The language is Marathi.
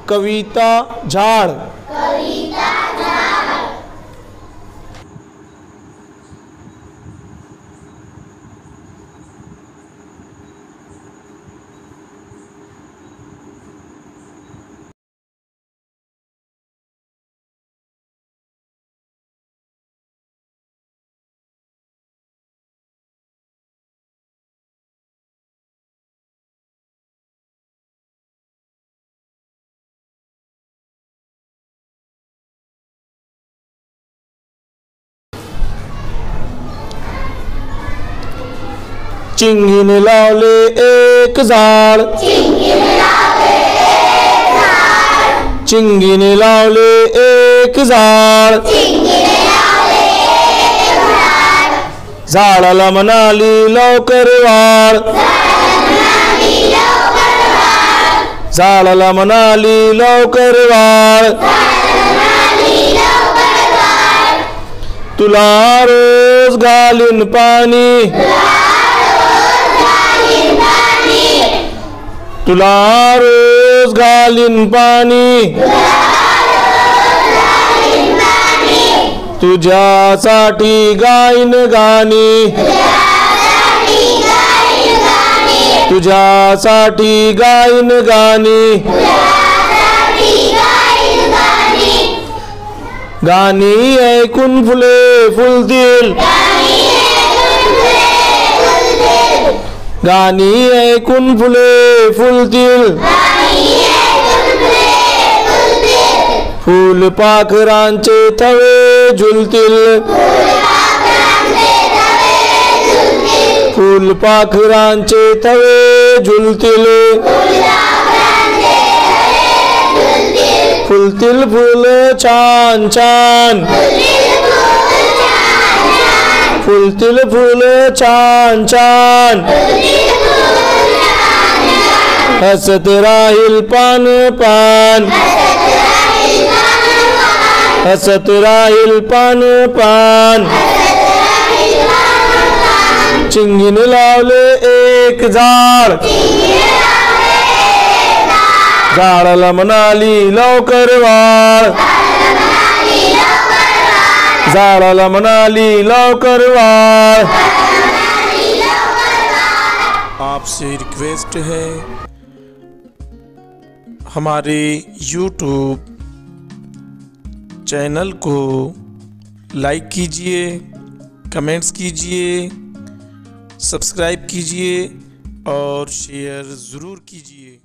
कविता झाड़। चिंगीने लावले एक झाड, चिंगीने लावले एक झाड, झाडाला म्हणाली लवकर वाढ, झाडाला म्हणाली लवकर वाढ, तुला रोज घालीन पाणी, तुला रोज घालीन पाणी, तुझ्यासाठी गाईन गाणी, तुझ्यासाठी गाईन गाणी, गाणी ऐकून फुले फुलतील, गाणी ऐकून फुले फुलतील, फुलपाखरांचे थवे झुलतील, फुलपाखरांचे थवे झुलतील, फुलतील फुल छान छान, फुलतील फुल छान छान, हसत राहील पान पान, हसत राहील पान पान, चिंगीने लावले एक झाड, झाडाला म्हणाली लवकर वाढ, झाडाला म्हणाली लवकर वाढ। आपसे रिक्वेस्ट है, हमारे YouTube चैनल को लाइक कीजिए, कमेंट्स कीजिए, सब्सक्राइब कीजिए और शेयर ज़रूर कीजिए।